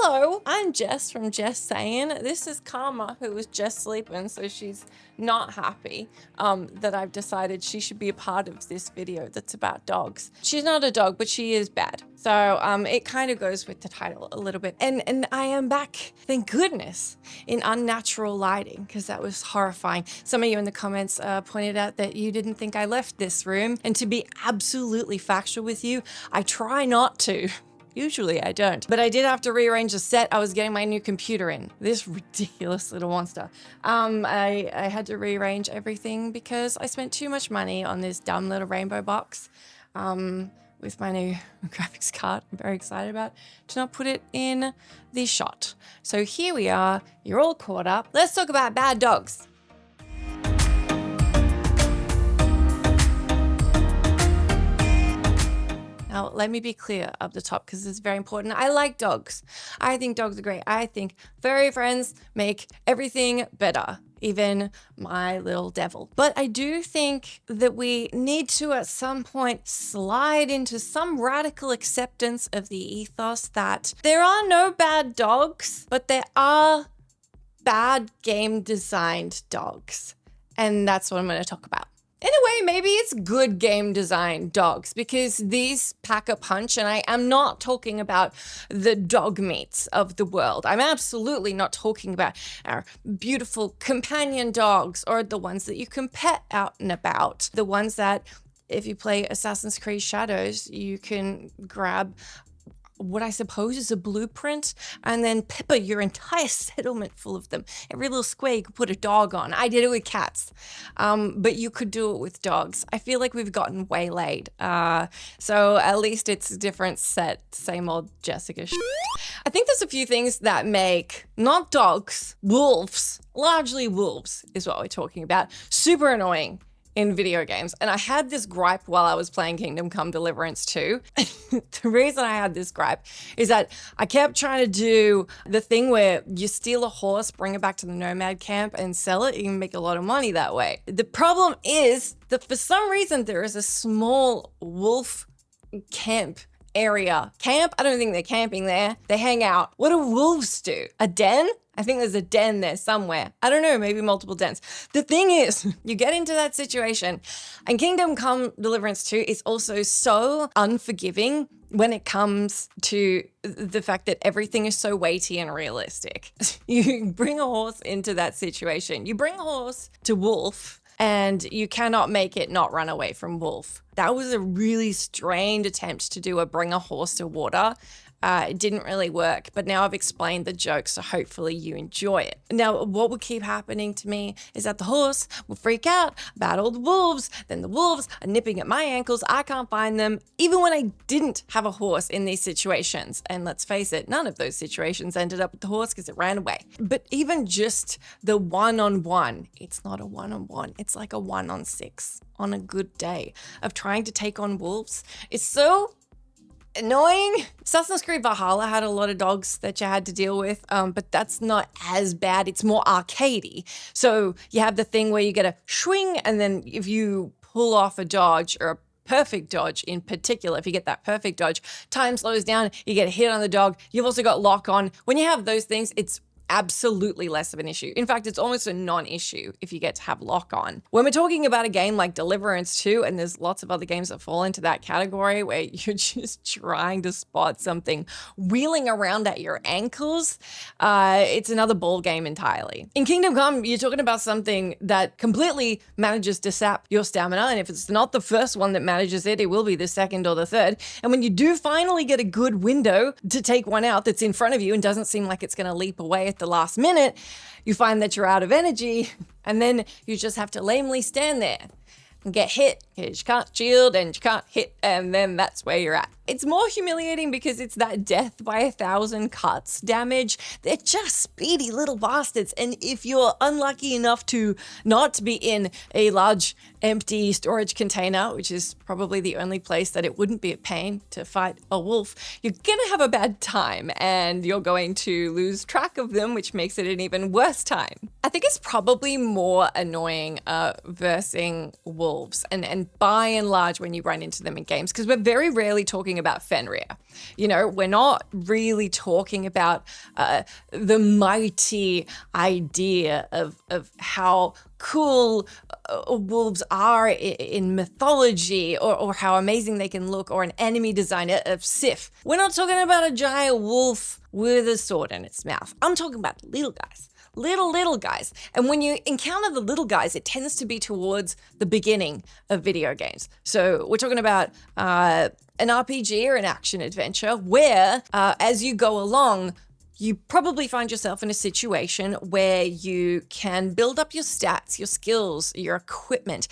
Hello, I'm Jess from Jess Saying. This is Karma, who was just sleeping, so she's not happy that I've decided she should be a part of this video that's about dogs. She's not a dog, but she is bad. So it kind of goes with the title a little bit. And I am back, thank goodness, in unnatural lighting, because that was horrifying. Some of you in the comments pointed out that you didn't think I left this room. And to be absolutely factual with you, I try not to. Usually I don't, but I did have to rearrange the set. I was getting my new computer in. This ridiculous little monster. I had to rearrange everything because I spent too much money on this dumb little rainbow box with my new graphics card. I'm very excited about to not put it in the shot. So here we are. You're all caught up. Let's talk about bad dogs. Now, let me be clear up the top because it's very important. I like dogs. I think dogs are great. I think furry friends make everything better, even my little devil. But I do think that we need to, at some point, slide into some radical acceptance of the ethos that there are no bad dogs, but there are bad game designed dogs. And that's what I'm going to talk about. In a way, maybe it's good game design dogs because these pack a punch, and I am not talking about the dog meats of the world. I'm absolutely not talking about our beautiful companion dogs or the ones that you can pet out and about. The ones that, if you play Assassin's Creed Shadows, you can grab what I suppose is a blueprint and then pepper your entire settlement full of them. Every little square you could put a dog on. I did it with cats, but you could do it with dogs. I feel like we've gotten waylaid. So at least it's a different set, same old Jessica shit. I think there's a few things that make not dogs, wolves, largely wolves is what we're talking about, super annoying in video games. And I had this gripe while I was playing Kingdom Come Deliverance 2. The reason I had this gripe is that I kept trying to do the thing where you steal a horse, bring it back to the nomad camp and sell it. You can make a lot of money that way. The problem is that for some reason there is a small wolf camp area. Camp? I don't think they're camping there. They hang out. What do wolves do? A den? I think there's a den there somewhere. I don't know, maybe multiple dens. The thing is, you get into that situation, and Kingdom Come Deliverance 2 is also so unforgiving when it comes to the fact that everything is so weighty and realistic. You bring a horse into that situation. You bring a horse to wolf, and you cannot make it not run away from wolf. That was a really strained attempt to do a bring a horse to water. It didn't really work, but now I've explained the joke, so hopefully you enjoy it. Now, what would keep happening to me is that the horse will freak out about all the wolves, then the wolves are nipping at my ankles, I can't find them, even when I didn't have a horse in these situations. And let's face it, none of those situations ended up with the horse because it ran away. But even just the one-on-one, it's not a one-on-one, it's like a 1-on-6 on a good day of trying to take on wolves. It's so annoying. Assassin's Creed Valhalla had a lot of dogs that you had to deal with, but that's not as bad. It's more arcadey. So you have the thing where you get a swing, and then if you pull off a dodge or a perfect dodge in particular, if you get that perfect dodge, time slows down, you get a hit on the dog. You've also got lock on. When you have those things, it's absolutely less of an issue. In fact, it's almost a non-issue if you get to have lock on. When we're talking about a game like Deliverance 2, and there's lots of other games that fall into that category where you're just trying to spot something wheeling around at your ankles, it's another ball game entirely. In Kingdom Come, you're talking about something that completely manages to sap your stamina, and if it's not the first one that manages it, it will be the second or the third. And when you do finally get a good window to take one out that's in front of you and doesn't seem like it's going to leap away at the last minute, you find that you're out of energy, and then you just have to lamely stand there and get hit because you can't shield and you can't hit, and then that's where you're at. It's more humiliating because it's that death by 1,000 cuts damage. They're just speedy little bastards, and if you're unlucky enough to not be in a large empty storage container, which is probably the only place that it wouldn't be a pain to fight a wolf, you're gonna have a bad time and you're going to lose track of them, which makes it an even worse time. At think it's probably more annoying versing wolves and by and large when you run into them in games, because we're very rarely talking about Fenrir. You know, we're not really talking about the mighty idea of how cool wolves are in mythology, or how amazing they can look, or an enemy design of Sif. We're not talking about a giant wolf with a sword in its mouth. I'm talking about little guys. Little guys. And when you encounter the little guys, it tends to be towards the beginning of video games. So we're talking about an RPG or an action adventure where as you go along, you probably find yourself in a situation where you can build up your stats, your skills, your equipment,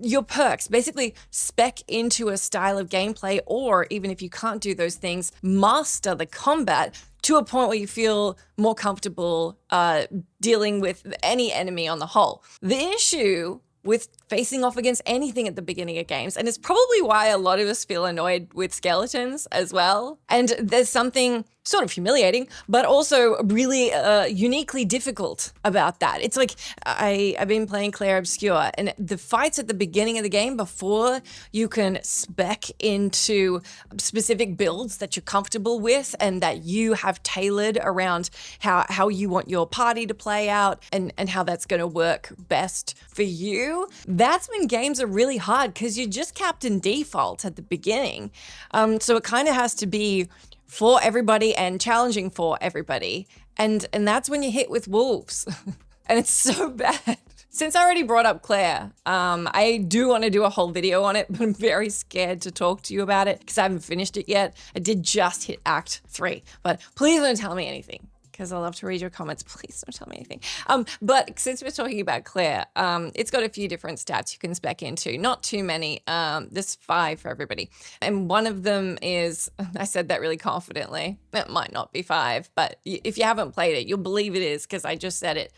your perks, basically spec into a style of gameplay, or even if you can't do those things, master the combat to a point where you feel more comfortable dealing with any enemy on the whole. The issue with facing off against anything at the beginning of games, and it's probably why a lot of us feel annoyed with skeletons as well. And there's something sort of humiliating, but also really uniquely difficult about that. It's like I've been playing Clair Obscure, and the fights at the beginning of the game, before you can spec into specific builds that you're comfortable with and that you have tailored around how you want your party to play out and how that's going to work best for you, that's when games are really hard, because you're just Captain Default at the beginning. So it kind of has to be for everybody and challenging for everybody. And that's when you hit with wolves. And it's so bad. Since I already brought up Claire, I do want to do a whole video on it, but I'm very scared to talk to you about it because I haven't finished it yet. I did just hit Act 3, but please don't tell me anything, because I love to read your comments. Please don't tell me anything. But since we're talking about Claire, it's got a few different stats you can spec into. Not too many. There's 5 for everybody. And one of them is, I said that really confidently. It might not be 5, but if you haven't played it, you'll believe it is, because I just said it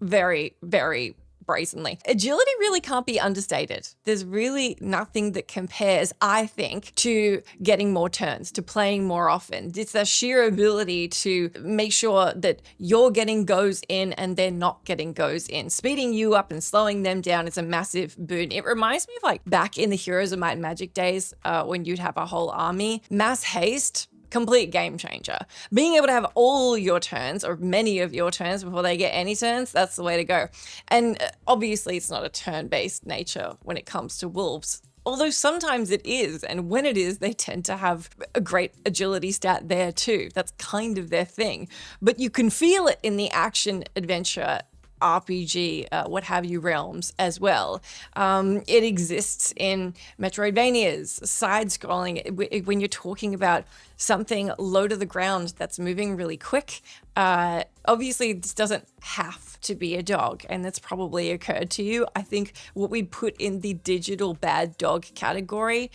very, very brazenly. Agility really can't be understated. There's really nothing that compares, I think, to getting more turns, to playing more often. It's the sheer ability to make sure that you're getting goes in and they're not getting goes in. Speeding you up and slowing them down is a massive boon. It reminds me of like back in the Heroes of Might and Magic days when you'd have a whole army. Mass haste, complete game changer. Being able to have all your turns, or many of your turns before they get any turns, that's the way to go. And obviously it's not a turn-based nature when it comes to wolves, although sometimes it is, and when it is, they tend to have a great agility stat there too. That's kind of their thing. But you can feel it in the action adventure RPG, what have you realms as well. It exists in Metroidvanias, side-scrolling. When you're talking about something low to the ground that's moving really quick, obviously this doesn't have to be a dog, and that's probably occurred to you. I think what we put in the digital bad dog category,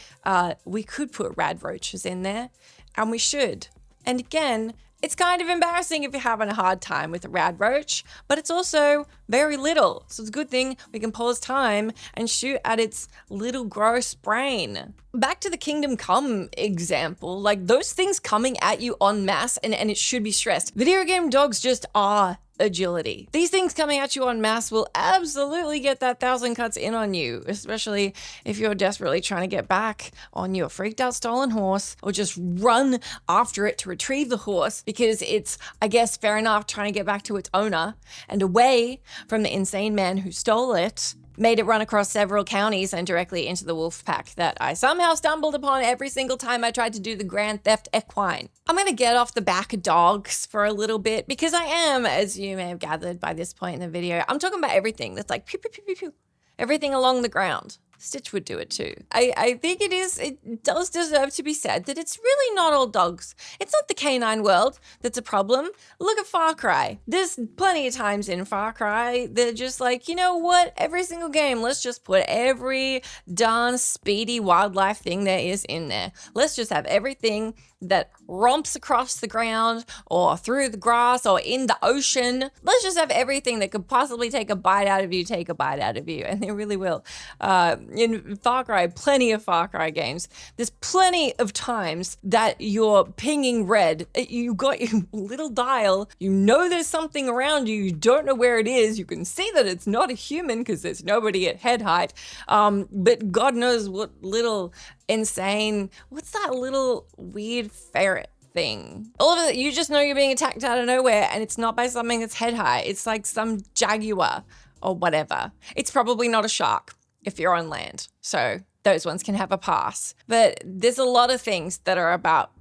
we could put rad roaches in there, and we should. And again, it's kind of embarrassing if you're having a hard time with a rad roach, but it's also very little. So it's a good thing we can pause time and shoot at its little gross brain. Back to the Kingdom Come example, like those things coming at you en masse, and it should be stressed. Video game dogs just are agility. These things coming at you en masse will absolutely get that 1,000 cuts in on you, especially if you're desperately trying to get back on your freaked out stolen horse, or just run after it to retrieve the horse because it's, I guess, fair enough, trying to get back to its owner and away from the insane man who stole it. Made it run across several counties and directly into the wolf pack that I somehow stumbled upon every single time I tried to do the Grand Theft Equine. I'm going to get off the back of dogs for a little bit, because I am, as you may have gathered by this point in the video, I'm talking about everything that's like pew, pew, pew, pew, pew. Everything along the ground. Stitch would do it too. I think it does deserve to be said that it's really not all dogs. It's not the canine world that's a problem. Look at Far Cry. There's plenty of times in Far Cry they're just like, you know what? Every single game, let's just put every darn speedy wildlife thing there is in there. Let's just have everything that romps across the ground or through the grass or in the ocean. Let's just have everything that could possibly take a bite out of you, take a bite out of you. And they really will. In Far Cry, plenty of Far Cry games, there's plenty of times that you're pinging red. You got your little dial. You know there's something around you. You don't know where it is. You can see that it's not a human because there's nobody at head height. But God knows what little insane, what's that little weird ferret thing? All of it, you just know you're being attacked out of nowhere, and it's not by something that's head high. It's like some jaguar or whatever. It's probably not a shark if you're on land. So those ones can have a pass. But there's a lot of things that are about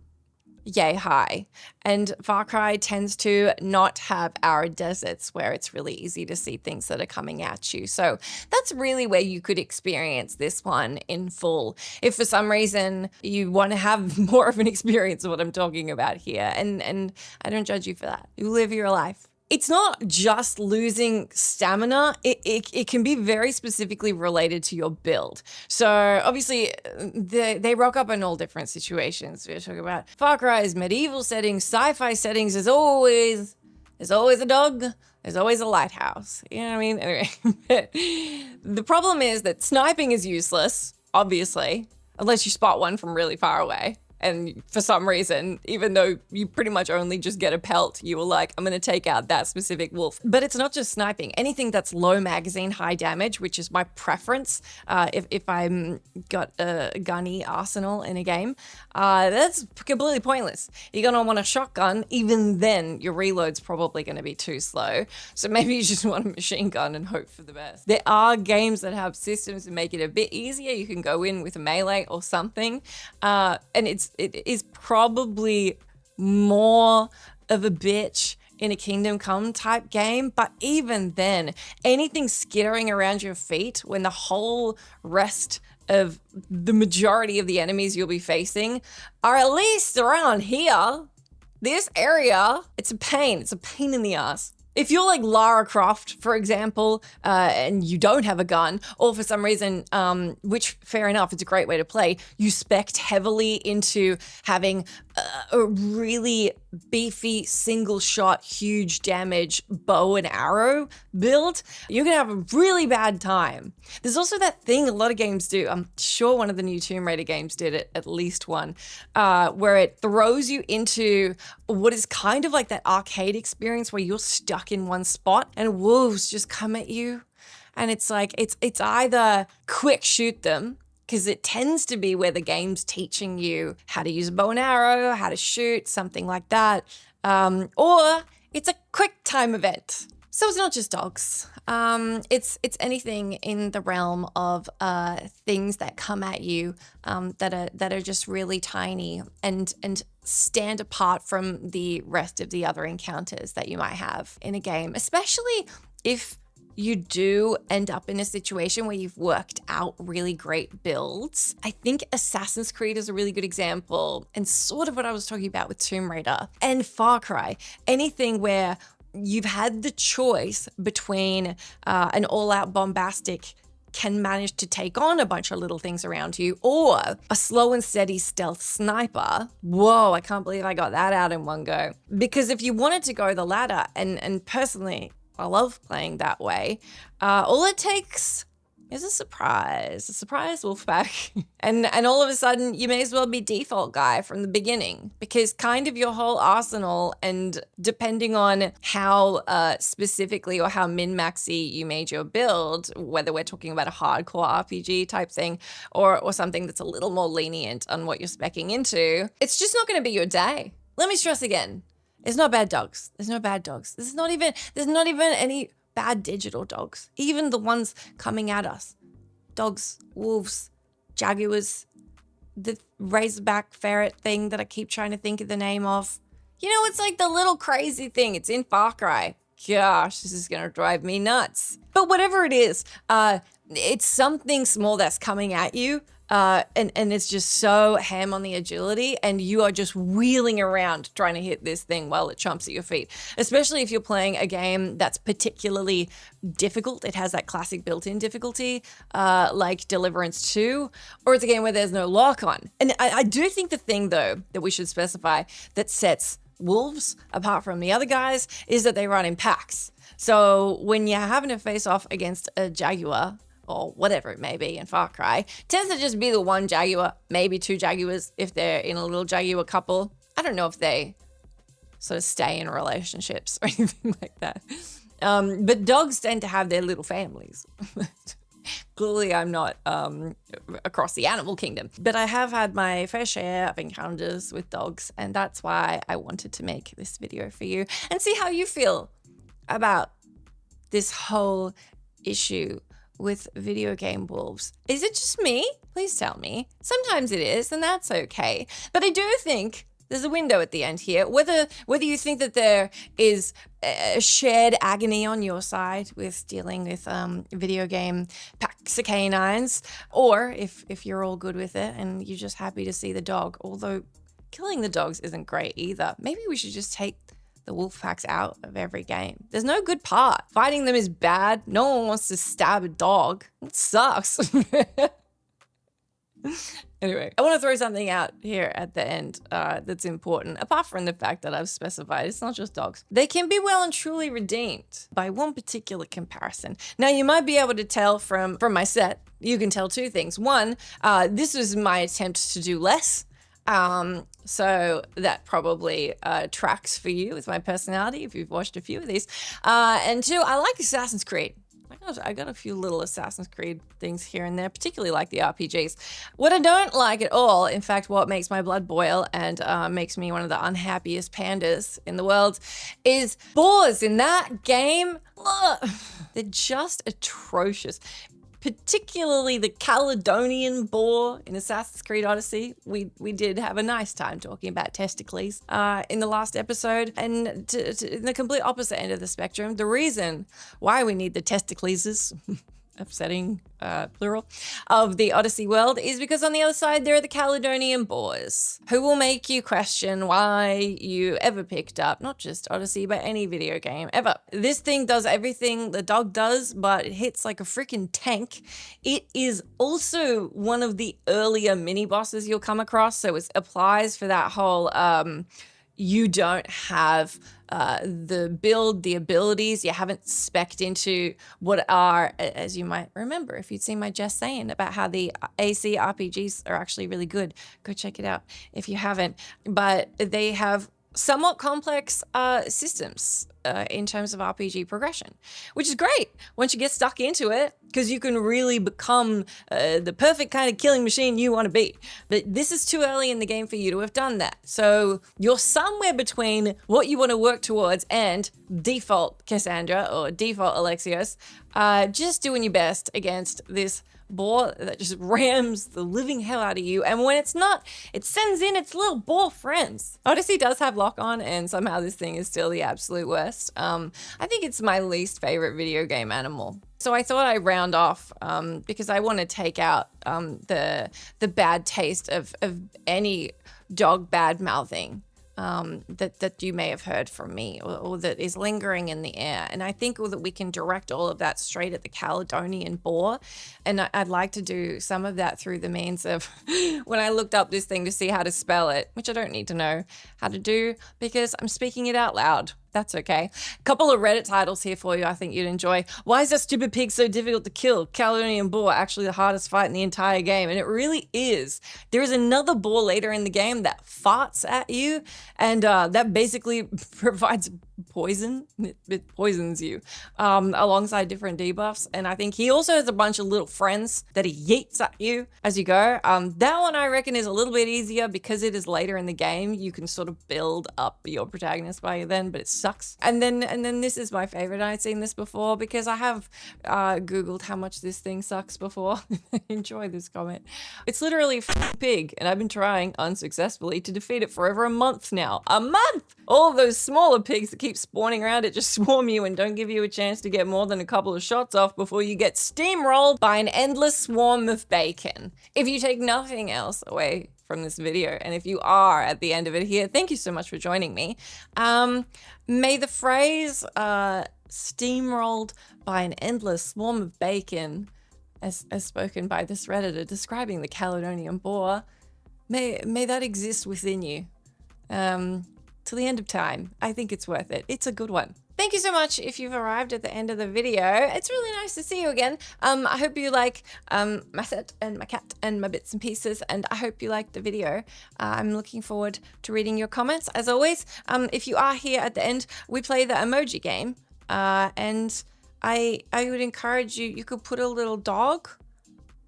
yay high. And Far Cry tends to not have arid deserts where it's really easy to see things that are coming at you. So that's really where you could experience this one in full. If for some reason you want to have more of an experience of what I'm talking about here, and I don't judge you for that. You live your life. It's not just losing stamina. It can be very specifically related to your build. So obviously they rock up in all different situations. We're talking about Far Cry's medieval settings, sci-fi settings. There's always a dog. There's always a lighthouse. You know what I mean? Anyway, the problem is that sniping is useless, obviously, unless you spot one from really far away. And for some reason, even though you pretty much only just get a pelt, you were like, I'm going to take out that specific wolf. But it's not just sniping. Anything that's low magazine, high damage, which is my preference if I'm got a gunny arsenal in a game, that's completely pointless. You're going to want a shotgun. Even then, your reload's probably going to be too slow. So maybe you just want a machine gun and hope for the best. There are games that have systems that make it a bit easier. You can go in with a melee or something. And it is probably more of a bitch in a Kingdom Come type game, but even then, anything skittering around your feet when the whole rest of the majority of the enemies you'll be facing are at least around here, this area, it's a pain in the ass. If you're like Lara Croft, for example, and you don't have a gun, or for some reason, which fair enough, it's a great way to play, you spec'd heavily into having a really beefy, single shot, huge damage bow and arrow build, you're gonna have a really bad time. There's also that thing a lot of games do. I'm sure one of the new Tomb Raider games did it, at least one, where it throws you into what is kind of like that arcade experience where you're stuck in one spot and wolves just come at you. And it's like, it's either quick shoot them, because it tends to be where the game's teaching you how to use a bow and arrow, how to shoot, something like that. Or it's a quick time event. So it's not just dogs. It's anything in the realm of things that come at you that are just really tiny and stand apart from the rest of the other encounters that you might have in a game, especially if you do end up in a situation where you've worked out really great builds. I think Assassin's Creed is a really good example, and sort of what I was talking about with Tomb Raider and Far Cry. Anything where you've had the choice between an all-out bombastic can manage to take on a bunch of little things around you, or a slow and steady stealth sniper. Whoa, I can't believe I got that out in one go. Because if you wanted to go the latter, and personally, I love playing that way, all it takes is a surprise wolf pack. and all of a sudden, you may as well be default guy from the beginning, because kind of your whole arsenal, and depending on how specifically or how min-maxy you made your build, whether we're talking about a hardcore RPG type thing or something that's a little more lenient on what you're speccing into, it's just not going to be your day. Let me stress again. It's not bad dogs. There's no bad dogs. There's not even any bad digital dogs. Even the ones coming at us. Dogs, wolves, jaguars, the razorback ferret thing that I keep trying to think of the name of. You know, it's like the little crazy thing. It's in Far Cry. Gosh, this is going to drive me nuts. But whatever it is, it's something small that's coming at you. and it's just so ham on the agility, and you are just wheeling around trying to hit this thing while it chomps at your feet, especially if you're playing a game that's particularly difficult. It has that classic built-in difficulty, like Deliverance 2, or it's a game where there's no lock on. And I do think the thing, though, that we should specify that sets wolves apart from the other guys is that they run in packs. So when you're having to face off against a jaguar, or whatever it may be in Far Cry, tends to just be the one jaguar, maybe two jaguars if they're in a little jaguar couple. I don't know if they sort of stay in relationships or anything like that. But dogs tend to have their little families. Clearly, I'm not across the animal kingdom, but I have had my fair share of encounters with dogs, and that's why I wanted to make this video for you and see how you feel about this whole issue with video game wolves. Is it just me? Please tell me. Sometimes it is, and that's okay. But I do think there's a window at the end here. Whether you think that there is a shared agony on your side with dealing with video game packs of canines, or if you're all good with it and you're just happy to see the dog, although killing the dogs isn't great either. Maybe we should just take the wolf packs out of every game. There's no good part. Fighting them is bad. No one wants to stab a dog. It sucks. Anyway, I want to throw something out here at the end that's important, apart from the fact that I've specified it's not just dogs. They can be well and truly redeemed by one particular comparison. Now, you might be able to tell from my set, you can tell two things. One, this was my attempt to do less. So that probably tracks for you with my personality if you've watched a few of these. And two, I like Assassin's Creed. I got a few little Assassin's Creed things here and there, particularly like the RPGs. What I don't like at all, in fact, what makes my blood boil and makes me one of the unhappiest pandas in the world, is boars in that game. Ugh, they're just atrocious. Particularly the Caledonian boar in Assassin's Creed Odyssey. We did have a nice time talking about testicles in the last episode. And in the complete opposite end of the spectrum, the reason why we need the testicles, upsetting plural, of the Odyssey world is because on the other side there are the Caledonian boars, who will make you question why you ever picked up not just Odyssey but any video game ever. This thing does everything the dog does, but it hits like a freaking tank. It is also one of the earlier mini bosses you'll come across, so it applies for that whole you don't have the build, the abilities, you haven't specced into what are, as you might remember if you'd seen my just saying about how the AC RPGs are actually really good. Go check it out if you haven't. But they have somewhat complex systems in terms of RPG progression, which is great once you get stuck into it, because you can really become the perfect kind of killing machine you want to be. But this is too early in the game for you to have done that. So you're somewhere between what you want to work towards and default Cassandra or default Alexios, just doing your best against this boar that just rams the living hell out of you. And when it's not, it sends in its little boar friends. Odyssey does have lock on, and somehow this thing is still the absolute worst. I think it's my least favorite video game animal. So I thought I'd round off because I want to take out the bad taste of any dog bad mouthing that you may have heard from me or that is lingering in the air. And I think that we can direct all of that straight at the Caledonian boar. And I'd like to do some of that through the means of when I looked up this thing to see how to spell it, which I don't need to know how to do because I'm speaking it out loud. That's okay. A couple of Reddit titles here for you I think you'd enjoy. Why is that stupid pig so difficult to kill? Caledonian boar, actually the hardest fight in the entire game. And it really is. There is another boar later in the game that farts at you, and that basically provides poison. It poisons you alongside different debuffs. And I think he also has a bunch of little friends that he yeets at you as you go. That one I reckon is a little bit easier because it is later in the game. You can sort of build up your protagonist by then, but it sucks. And then this is my favorite. I'd seen this before because I have Googled how much this thing sucks before. Enjoy this comment. It's literally a pig, and I've been trying unsuccessfully to defeat it for over a month now. A month! All of those smaller pigs that keep spawning around it just swarm you and don't give you a chance to get more than a couple of shots off before you get steamrolled by an endless swarm of bacon. If you take nothing else away from this video, and if you are at the end of it here, thank you so much for joining me. May the phrase steamrolled by an endless swarm of bacon, as spoken by this Redditor describing the Caledonian boar, may that exist within you till the end of time. I think it's worth it. It's a good one. Thank you so much if you've arrived at the end of the video. It's really nice to see you again. I hope you like my set and my cat and my bits and pieces, and I hope you liked the video. I'm looking forward to reading your comments. As always, if you are here at the end, we play the emoji game, and I would encourage you could put a little dog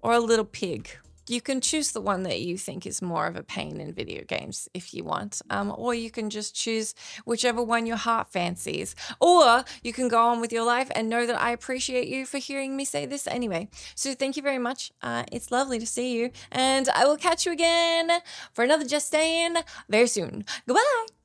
or a little pig. You can choose the one that you think is more of a pain in video games if you want, or you can just choose whichever one your heart fancies, or you can go on with your life and know that I appreciate you for hearing me say this anyway. So thank you very much. It's lovely to see you, and I will catch you again for another Just Saying very soon. Goodbye.